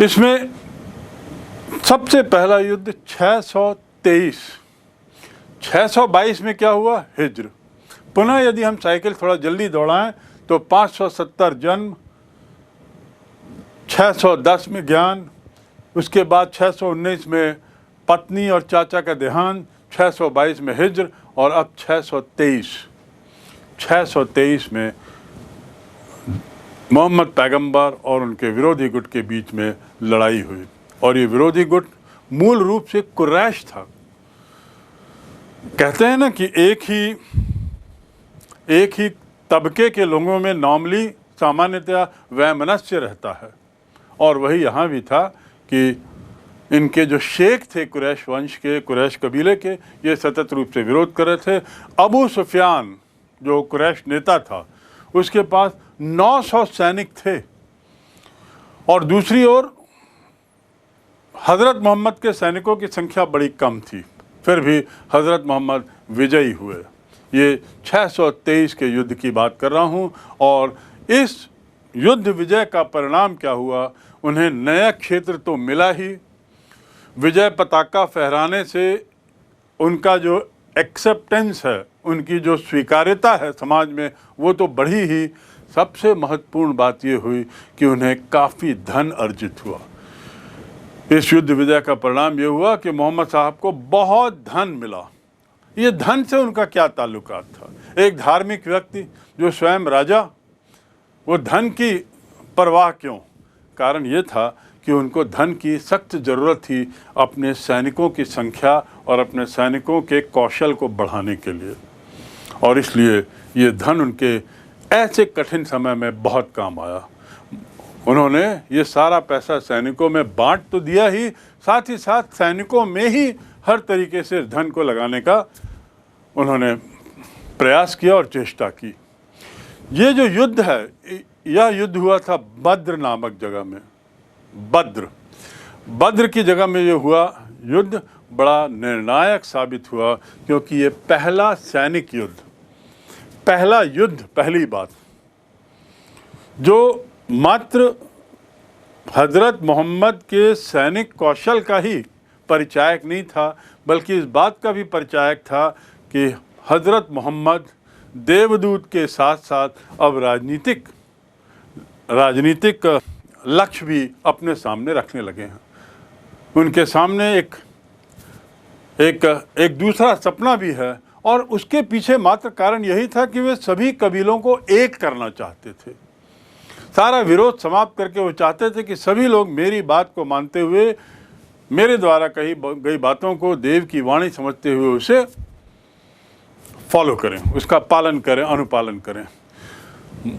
इसमें सबसे पहला युद्ध 623, 622 में क्या हुआ? हिज्र। पुनः यदि हम साइकिल थोड़ा जल्दी दौड़ाएं तो 570 जन्म, 610 में ज्ञान, उसके बाद 619 में पत्नी और चाचा का देहांत, 622 में हिज्र और अब 623 में मोहम्मद पैगंबर और उनके विरोधी गुट के बीच में लड़ाई हुई। और ये विरोधी गुट मूल रूप से कुरैश था। कहते हैं ना कि एक ही तबके के लोगों में नॉर्मली सामान्यतया वैमनस्य रहता है, और वही यहाँ भी था कि इनके जो शेख थे कुरैश वंश के, कुरैश कबीले के, ये सतत रूप से विरोध कर रहे थे। अबू सुफियान जो कुरैश नेता था, उसके पास 900 सैनिक थे, और दूसरी ओर हज़रत मोहम्मद के सैनिकों की संख्या बड़ी कम थी। फिर भी हज़रत मोहम्मद विजयी हुए। ये 623 के युद्ध की बात कर रहा हूँ। और इस युद्ध विजय का परिणाम क्या हुआ? उन्हें नया क्षेत्र तो मिला ही, विजय पताका फहराने से उनका जो एक्सेप्टेंस है, उनकी जो स्वीकार्यता है समाज में, वो तो बढ़ी ही। सबसे महत्वपूर्ण बात ये हुई कि उन्हें काफ़ी धन अर्जित हुआ। इस युद्ध विजय का परिणाम ये हुआ कि मोहम्मद साहब को बहुत धन मिला। ये धन से उनका क्या ताल्लुकात था? एक धार्मिक व्यक्ति जो स्वयं राजा, वो धन की परवाह क्यों? कारण ये था कि उनको धन की सख्त ज़रूरत थी अपने सैनिकों की संख्या और अपने सैनिकों के कौशल को बढ़ाने के लिए, और इसलिए ये धन उनके ऐसे कठिन समय में बहुत काम आया। उन्होंने ये सारा पैसा सैनिकों में बांट तो दिया ही, साथ ही साथ सैनिकों में ही हर तरीके से धन को लगाने का उन्होंने प्रयास किया और चेष्टा की। ये जो युद्ध है, यह युद्ध हुआ था बद्र नामक जगह में। बद्र की जगह में ये हुआ युद्ध बड़ा निर्णायक साबित हुआ, क्योंकि ये पहला सैनिक युद्ध, पहली बात जो मात्र हज़रत मोहम्मद के सैनिक कौशल का ही परिचायक नहीं था, बल्कि इस बात का भी परिचायक था कि हज़रत मोहम्मद देवदूत के साथ साथ अब राजनीतिक लक्ष्य भी अपने सामने रखने लगे हैं। उनके सामने एक दूसरा सपना भी है, और उसके पीछे मात्र कारण यही था कि वे सभी कबीलों को एक करना चाहते थे। सारा विरोध समाप्त करके वो चाहते थे कि सभी लोग मेरी बात को मानते हुए, मेरे द्वारा कही गई बातों को देव की वाणी समझते हुए उसे फॉलो करें, उसका पालन करें, अनुपालन करें।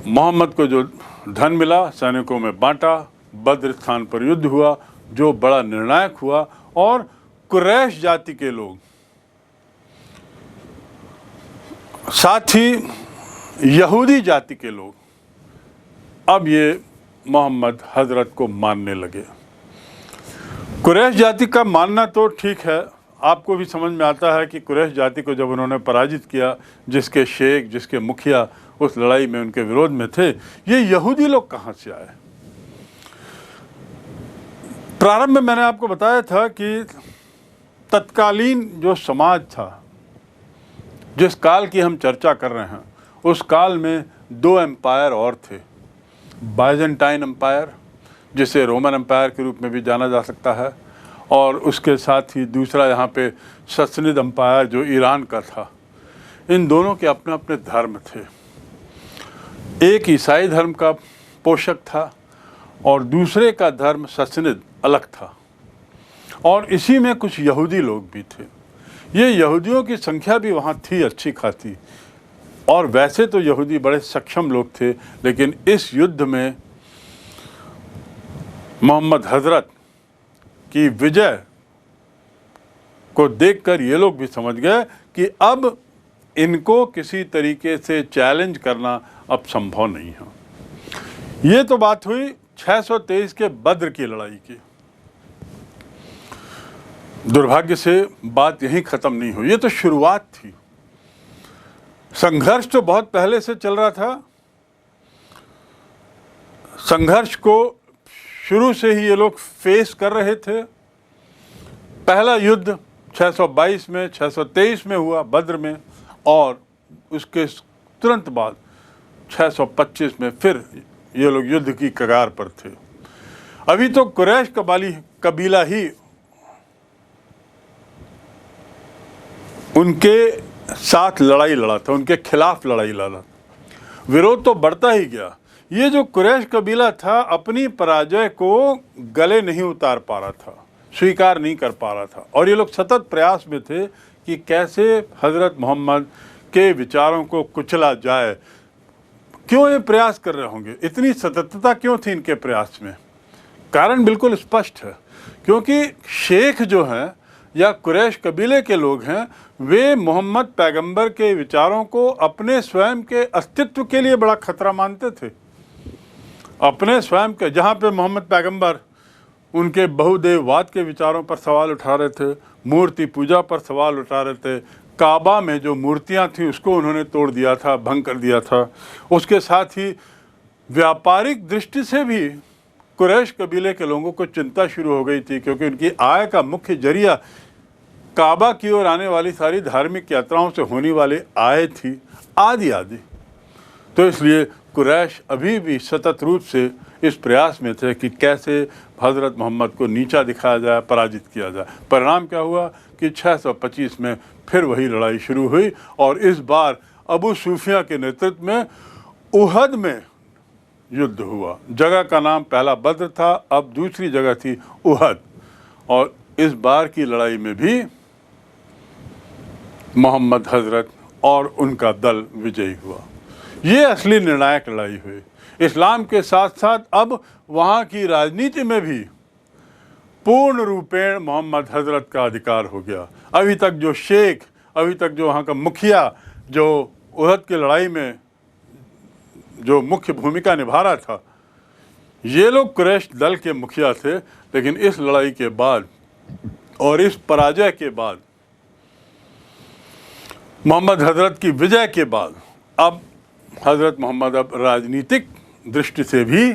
मोहम्मद को जो धन मिला सैनिकों में बांटा, बद्र स्थान पर युद्ध हुआ जो बड़ा निर्णायक हुआ, और कुरैश जाति के लोग, साथ ही यहूदी जाति के लोग अब ये मोहम्मद हज़रत को मानने लगे। कुरैश जाति का मानना तो ठीक है, आपको भी समझ में आता है कि कुरैश जाति को जब उन्होंने पराजित किया, जिसके शेख, जिसके मुखिया उस लड़ाई में उनके विरोध में थे, ये यहूदी लोग कहाँ से आए? प्रारंभ में मैंने आपको बताया था कि तत्कालीन जो समाज था, जिस काल की हम चर्चा कर रहे हैं, उस काल में दो एम्पायर और थे। बाइजेंटाइन एम्पायर, जिसे रोमन एम्पायर के रूप में भी जाना जा सकता है, और उसके साथ ही दूसरा यहाँ पे ससनिद एम्पायर जो ईरान का था। इन दोनों के अपने अपने धर्म थे। एक ईसाई धर्म का पोषक था और दूसरे का धर्म ससनिद अलग था, और इसी में कुछ यहूदी लोग भी थे। ये यहूदियों की संख्या भी वहाँ थी अच्छी खासी, और वैसे तो यहूदी बड़े सक्षम लोग थे, लेकिन इस युद्ध में मोहम्मद हज़रत की विजय को देखकर ये लोग भी समझ गए कि अब इनको किसी तरीके से चैलेंज करना अब संभव नहीं है। ये तो बात हुई 623 के बद्र की लड़ाई की। दुर्भाग्य से बात यहीं ख़त्म नहीं हुई, ये तो शुरुआत थी। संघर्ष तो बहुत पहले से चल रहा था। संघर्ष को शुरू से ही ये लोग फेस कर रहे थे। पहला युद्ध 622 में, 623 में हुआ बद्र में, और उसके तुरंत बाद 625 में फिर ये लोग युद्ध की कगार पर थे। अभी तो कुरैश कबीला ही उनके साथ लड़ाई लड़ा था, उनके खिलाफ लड़ाई लड़ा। विरोध तो बढ़ता ही गया। ये जो कुरैश कबीला था अपनी पराजय को गले नहीं उतार पा रहा था, स्वीकार नहीं कर पा रहा था, और ये लोग सतत प्रयास में थे कि कैसे हज़रत मोहम्मद के विचारों को कुचला जाए। क्यों ये प्रयास कर रहे होंगे? इतनी सततता क्यों थी इनके प्रयास में? कारण बिल्कुल स्पष्ट है, क्योंकि शेख जो हैं या कुरैश कबीले के लोग हैं, वे मोहम्मद पैगंबर के विचारों को अपने स्वयं के अस्तित्व के लिए बड़ा खतरा मानते थे। अपने स्वयं के, जहाँ पे मोहम्मद पैगंबर उनके बहुदेववाद के विचारों पर सवाल उठा रहे थे, मूर्ति पूजा पर सवाल उठा रहे थे, काबा में जो मूर्तियाँ थीं उसको उन्होंने तोड़ दिया था, भंग कर दिया था। उसके साथ ही व्यापारिक दृष्टि से भी कुरैश कबीले के लोगों को चिंता शुरू हो गई थी, क्योंकि उनकी आय का मुख्य जरिया काबा की ओर आने वाली सारी धार्मिक यात्राओं से होने वाली आय थी, आदि। तो इसलिए कुरैश अभी भी सतत रूप से इस प्रयास में थे कि कैसे हज़रत मोहम्मद को नीचा दिखाया जाए, पराजित किया जाए। परिणाम क्या हुआ कि 625 में फिर वही लड़ाई शुरू हुई, और इस बार अबू सुफिया के नेतृत्व में उहद में युद्ध हुआ। जगह का नाम पहला बद्र था, अब दूसरी जगह थी उहद, और इस बार की लड़ाई में भी मोहम्मद हजरत और उनका दल विजयी हुआ। ये असली निर्णायक लड़ाई हुई। इस्लाम के साथ साथ अब वहाँ की राजनीति में भी पूर्ण रूपेण मोहम्मद हजरत का अधिकार हो गया। अभी तक जो शेख, अभी तक जो वहाँ का मुखिया, जो उहद की लड़ाई में जो मुख्य भूमिका निभा रहा था, ये लोग कुरैश दल के मुखिया थे। लेकिन इस लड़ाई के बाद और इस पराजय के बाद, मोहम्मद हजरत की विजय के बाद, अब हजरत मोहम्मद अब राजनीतिक दृष्टि से भी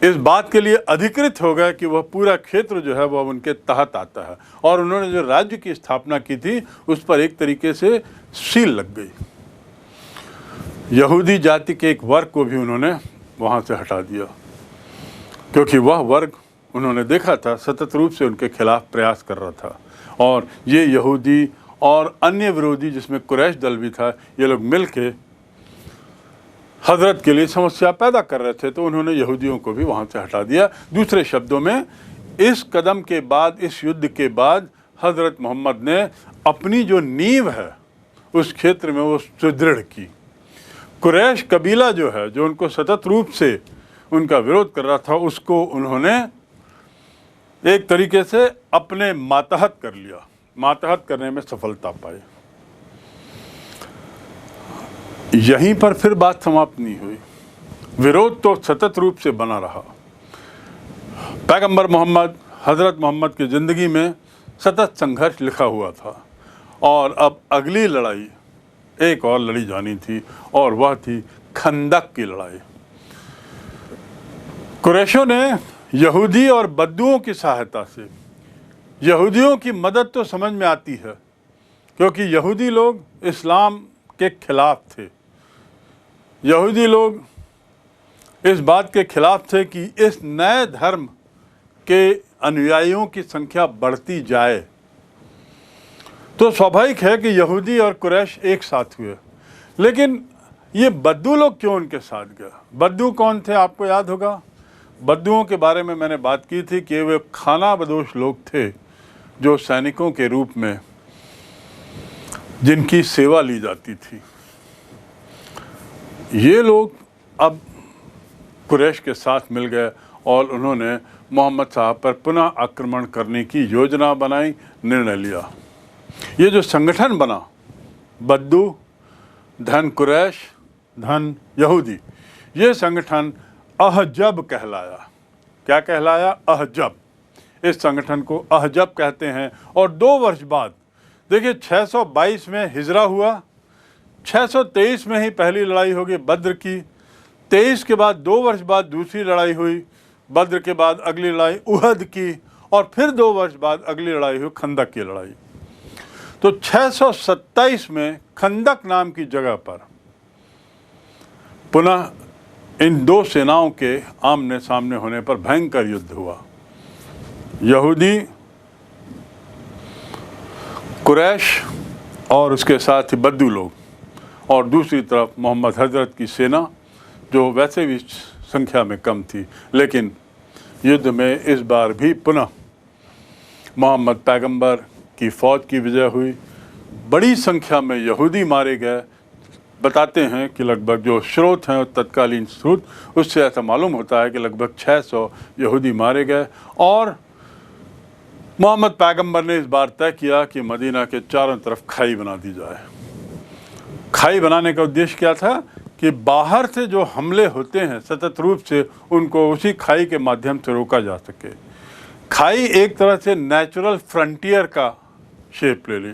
इस बात के लिए अधिकृत हो गए कि वह पूरा क्षेत्र जो है वह उनके तहत आता है, और उन्होंने जो राज्य की स्थापना की थी उस पर एक तरीके से सील लग गई। यहूदी जाति के एक वर्ग को भी उन्होंने वहाँ से हटा दिया, क्योंकि वह वर्ग उन्होंने देखा था सतत रूप से उनके खिलाफ प्रयास कर रहा था, और ये यहूदी और अन्य विरोधी जिसमें कुरैश दल भी था, ये लोग मिलके हजरत के लिए समस्या पैदा कर रहे थे। तो उन्होंने यहूदियों को भी वहाँ से हटा दिया। दूसरे शब्दों में, इस कदम के बाद, इस युद्ध के बाद हजरत मोहम्मद ने अपनी जो नींव है उस क्षेत्र में वो सुदृढ़ की। कुरैश कबीला जो है, जो उनको सतत रूप से उनका विरोध कर रहा था, उसको उन्होंने एक तरीके से अपने मातहत कर लिया, मातहत करने में सफलता पाई। यहीं पर फिर बात समाप्त नहीं हुई। विरोध तो सतत रूप से बना रहा। पैगंबर मोहम्मद, हज़रत मोहम्मद की ज़िंदगी में सतत संघर्ष लिखा हुआ था, और अब अगली लड़ाई एक और लड़ी जानी थी, और वह थी खंदक की लड़ाई। कुरैशों ने यहूदी और बद्दुओं की सहायता से, यहूदियों की मदद तो समझ में आती है, क्योंकि यहूदी लोग इस्लाम के खिलाफ थे। यहूदी लोग इस बात के खिलाफ थे कि इस नए धर्म के अनुयायियों की संख्या बढ़ती जाए। तो स्वाभाविक है कि यहूदी और कुरैश एक साथ हुए। लेकिन ये बद्दू लोग क्यों उनके साथ गया? बद्दू कौन थे? आपको याद होगा, बद्दुओं के बारे में मैंने बात की थी कि वे खाना बदोश लोग थे, जो सैनिकों के रूप में जिनकी सेवा ली जाती थी। ये लोग अब कुरैश के साथ मिल गए और उन्होंने मोहम्मद साहब पर पुनः आक्रमण करने की योजना बनाई, निर्णय लिया। ये जो संगठन बना, बद्दू धन कुरैश धन यहूदी, ये संगठन अहजब कहलाया। क्या कहलाया? अहजब। इस संगठन को अहजब कहते हैं। और 2 वर्ष बाद, देखिए 622 में हिजरा हुआ, 623 में ही पहली लड़ाई होगी बद्र की, 23 के बाद 2 वर्ष बाद दूसरी लड़ाई हुई, बद्र के बाद अगली लड़ाई उहद की, और फिर 2 वर्ष बाद अगली लड़ाई हुई खंदक की लड़ाई। तो 627 में खंदक नाम की जगह पर पुनः इन 2 सेनाओं के आमने सामने होने पर भयंकर युद्ध हुआ। यहूदी कुरैश और उसके साथ ही बद्दू लोग, और दूसरी तरफ मोहम्मद हजरत की सेना जो वैसे भी संख्या में कम थी, लेकिन युद्ध में इस बार भी पुनः मोहम्मद पैगंबर की फ़ौज की विजय हुई। बड़ी संख्या में यहूदी मारे गए। बताते हैं कि लगभग जो स्रोत हैं तत्कालीन स्रोत, उससे ऐसा मालूम होता है कि लगभग 600 यहूदी मारे गए। और मोहम्मद पैगंबर ने इस बार तय किया कि मदीना के चारों तरफ खाई बना दी जाए। खाई बनाने का उद्देश्य क्या था कि बाहर से जो हमले होते हैं सतत रूप से, उनको उसी खाई के माध्यम से रोका जा सके। खाई एक तरह से नेचुरल फ्रंटियर का शेप ले ली,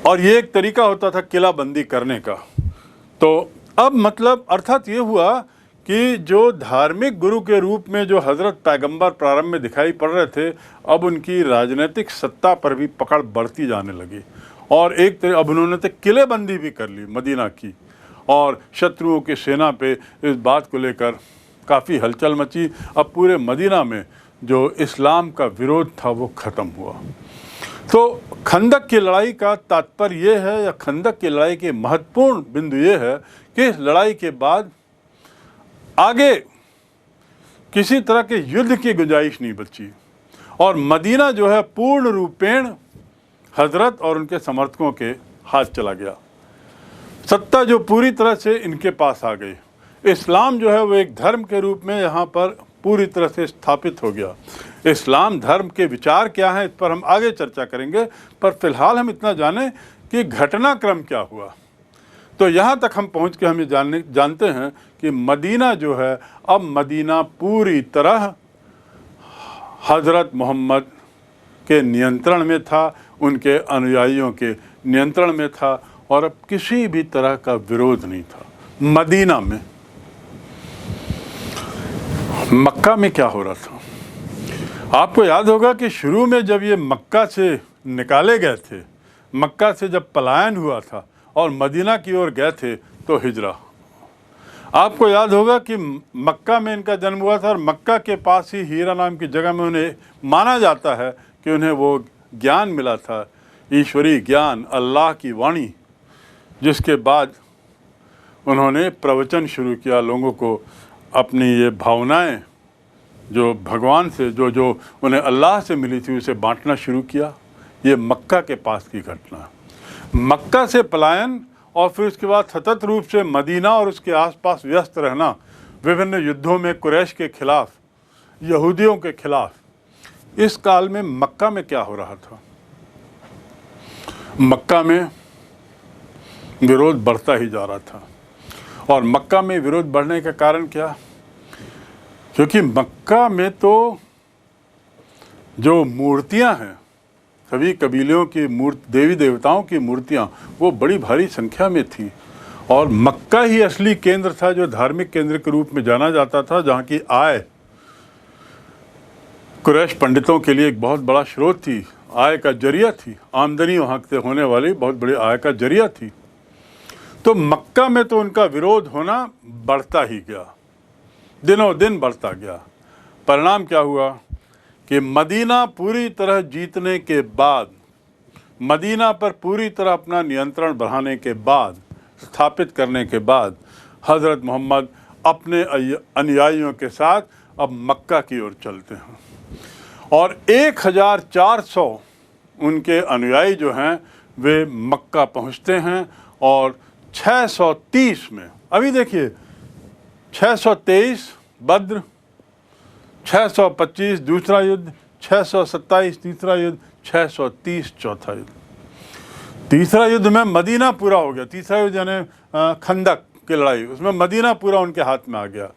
और ये एक तरीका होता था किलाबंदी करने का। तो अब मतलब अर्थात ये हुआ कि जो धार्मिक गुरु के रूप में जो हज़रत पैगंबर प्रारंभ में दिखाई पड़ रहे थे, अब उनकी राजनीतिक सत्ता पर भी पकड़ बढ़ती जाने लगी, और एक तरह अब उन्होंने तो किलेबंदी भी कर ली मदीना की, और शत्रुओं की सेना पे इस बात को लेकर काफ़ी हलचल मची। अब पूरे मदीना में जो इस्लाम का विरोध था वो ख़त्म हुआ। तो खंदक की लड़ाई का तात्पर्य ये है, या खंदक की लड़ाई के महत्वपूर्ण बिंदु ये है कि इस लड़ाई के बाद आगे किसी तरह के युद्ध की गुंजाइश नहीं बची, और मदीना जो है पूर्ण रूपेण हजरत और उनके समर्थकों के हाथ चला गया। सत्ता जो पूरी तरह से इनके पास आ गई। इस्लाम जो है वो एक धर्म के रूप में यहाँ पर पूरी तरह से स्थापित हो गया। इस्लाम धर्म के विचार क्या हैं इस पर हम आगे चर्चा करेंगे, पर फिलहाल हम इतना जानें कि घटनाक्रम क्या हुआ। तो यहाँ तक हम पहुँच के हम ये जानते हैं कि मदीना जो है, अब मदीना पूरी तरह हज़रत मोहम्मद के नियंत्रण में था, उनके अनुयायियों के नियंत्रण में था, और अब किसी भी तरह का विरोध नहीं था। मदीना में, मक्का में क्या हो रहा था? आपको याद होगा कि शुरू में जब ये मक्का से निकाले गए थे, मक्का से जब पलायन हुआ था और मदीना की ओर गए थे, तो हिजरा। आपको याद होगा कि मक्का में इनका जन्म हुआ था, और मक्का के पास ही हीरा नाम की जगह में उन्हें माना जाता है कि उन्हें वो ज्ञान मिला था, ईश्वरीय ज्ञान, अल्लाह की वाणी, जिसके बाद उन्होंने प्रवचन शुरू किया, लोगों को अपनी ये भावनाएं जो भगवान से जो उन्हें अल्लाह से मिली थी उसे बांटना शुरू किया। ये मक्का के पास की घटना। मक्का से पलायन और फिर उसके बाद सतत रूप से मदीना और उसके आसपास व्यस्त रहना, विभिन्न युद्धों में कुरैश के खिलाफ, यहूदियों के खिलाफ। इस काल में मक्का में क्या हो रहा था? मक्का में विरोध बढ़ता ही जा रहा था। और मक्का में विरोध बढ़ने का कारण क्या? क्योंकि मक्का में तो जो मूर्तियां हैं, सभी कबीलों की देवी देवताओं की मूर्तियां, वो बड़ी भारी संख्या में थी, और मक्का ही असली केंद्र था जो धार्मिक केंद्र के रूप में जाना जाता था, जहाँ की आय कुरैश पंडितों के लिए एक बहुत बड़ा स्रोत थी, आय का जरिया थी, आमदनी वहाँ से होने वाली बहुत बड़ी आय का जरिया थी। तो मक्का में तो उनका विरोध होना बढ़ता ही गया, दिनों दिन बढ़ता गया। परिणाम क्या हुआ कि मदीना पूरी तरह जीतने के बाद, मदीना पर पूरी तरह अपना नियंत्रण बढ़ाने के बाद, स्थापित करने के बाद, हज़रत मोहम्मद अपने अनुयायियों के साथ अब मक्का की ओर चलते हैं, और 1400 उनके अनुयायी जो हैं वे मक्का पहुंचते हैं। और 630 में, अभी देखिए, 623 बद्र, 625 दूसरा युद्ध, 627 तीसरा युद्ध, 630 चौथा युद्ध। तीसरा युद्ध में मदीना पूरा हो गया। तीसरा युद्ध यानी खंदक की लड़ाई, उसमें मदीना पूरा उनके हाथ में आ गया।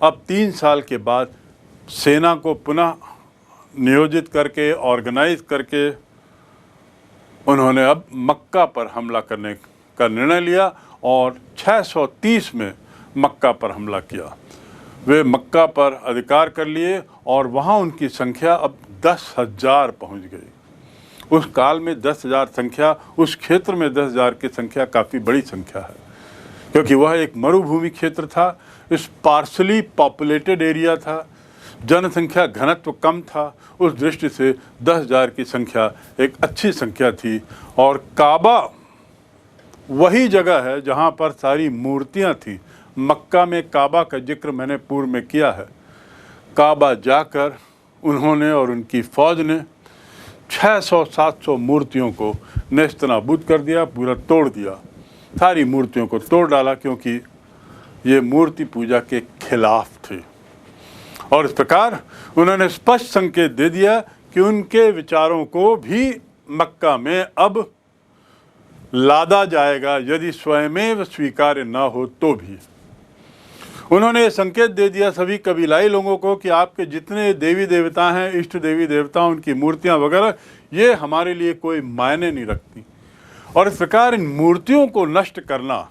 अब 3 साल के बाद सेना को पुनः नियोजित करके, ऑर्गेनाइज करके, उन्होंने अब मक्का पर हमला करने का निर्णय लिया और 630 में मक्का पर हमला किया। वे मक्का पर अधिकार कर लिए और वहाँ उनकी संख्या अब 10,000 पहुँच गई। उस काल में 10,000 संख्या, उस क्षेत्र में 10,000 की संख्या काफ़ी बड़ी संख्या है, क्योंकि वह एक मरुभूमि क्षेत्र था, इस पार्सली पॉपुलेटेड एरिया था, जनसंख्या घनत्व कम था। उस दृष्टि से 10,000 की संख्या एक अच्छी संख्या थी। और काबा वही जगह है जहाँ पर सारी मूर्तियाँ थी। मक्का में काबा का जिक्र मैंने पूर्व में किया है। काबा जाकर उन्होंने और उनकी फ़ौज ने 600-700 मूर्तियों को नेस्तनाबूद कर दिया, पूरा तोड़ दिया, सारी मूर्तियों को तोड़ डाला, क्योंकि ये मूर्ति पूजा के खिलाफ थे। और इस प्रकार उन्होंने स्पष्ट संकेत दे दिया कि उनके विचारों को भी मक्का में अब लादा जाएगा, यदि स्वयमेव स्वीकार्य न हो तो भी। उन्होंने संकेत दे दिया सभी कबीलाई लोगों को कि आपके जितने देवी देवता हैं, इष्ट देवी देवता, उनकी मूर्तियां वगैरह, ये हमारे लिए कोई मायने नहीं रखती। और इस प्रकार इन मूर्तियों को नष्ट करना,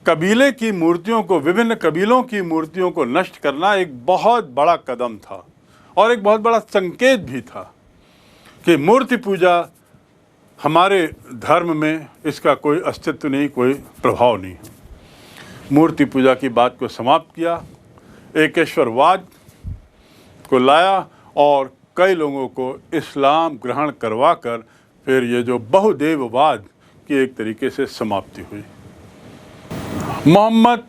कबीले की मूर्तियों को, विभिन्न कबीलों की मूर्तियों को नष्ट करना एक बहुत बड़ा कदम था और एक बहुत बड़ा संकेत भी था कि मूर्ति पूजा हमारे धर्म में इसका कोई अस्तित्व नहीं, कोई प्रभाव नहीं। मूर्ति पूजा की बात को समाप्त किया, एकेश्वरवाद को लाया और कई लोगों को इस्लाम ग्रहण करवाकर फिर ये जो बहुदेववाद की एक तरीके से समाप्ति हुई। मोहम्मद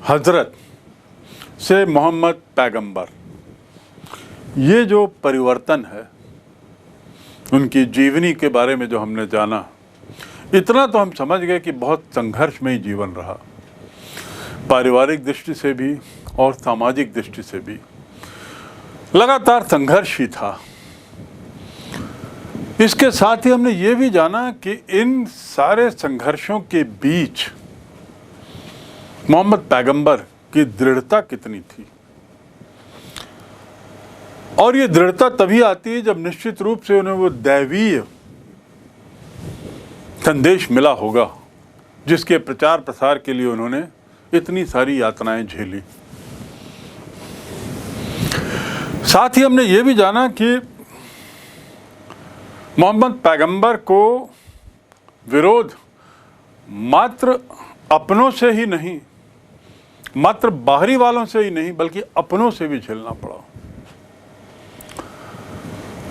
हजरत से मोहम्मद पैगंबर, ये जो परिवर्तन है, उनकी जीवनी के बारे में जो हमने जाना, इतना तो हम समझ गए कि बहुत संघर्षमयी जीवन रहा, पारिवारिक दृष्टि से भी और सामाजिक दृष्टि से भी लगातार संघर्ष ही था। इसके साथ ही हमने ये भी जाना कि इन सारे संघर्षों के बीच मोहम्मद पैगंबर की दृढ़ता कितनी थी। और ये दृढ़ता तभी आती है जब निश्चित रूप से उन्हें वो दैवीय संदेश मिला होगा, जिसके प्रचार प्रसार के लिए उन्होंने इतनी सारी यातनाएं झेली। साथ ही हमने ये भी जाना कि मोहम्मद पैगंबर को विरोध मात्र अपनों से ही नहीं, मात्र बाहरी वालों से ही नहीं, बल्कि अपनों से भी झेलना पड़ा।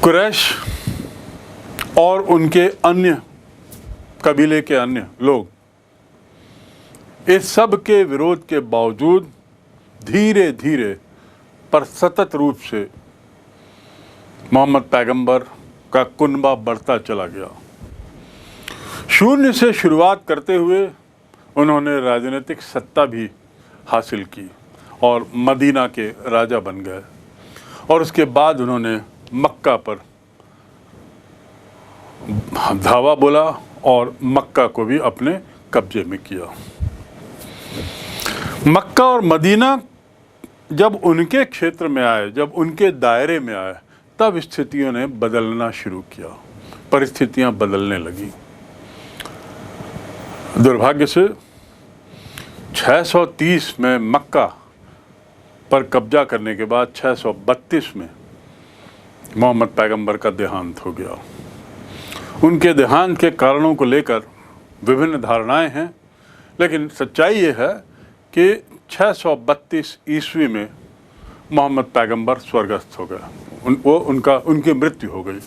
कुरैश और उनके अन्य कबीले के अन्य लोग इस सब के विरोध के बावजूद धीरे धीरे पर सतत रूप से मोहम्मद पैगंबर का कुनबा बढ़ता चला गया। शून्य से शुरुआत करते हुए उन्होंने राजनीतिक सत्ता भी हासिल की और मदीना के राजा बन गए। और उसके बाद उन्होंने मक्का पर धावा बोला और मक्का को भी अपने कब्जे में किया। मक्का और मदीना जब उनके क्षेत्र में आए, जब उनके दायरे में आए, तब स्थितियों ने बदलना शुरू किया, परिस्थितियां बदलने लगी। दुर्भाग्य से 630 में मक्का पर कब्जा करने के बाद 632 में मोहम्मद पैगंबर का देहांत हो गया। उनके देहांत के कारणों को लेकर विभिन्न धारणाएं हैं, लेकिन सच्चाई ये है कि 632 ईस्वी में मोहम्मद पैगंबर स्वर्गस्थ हो गया, उनकी मृत्यु हो गई।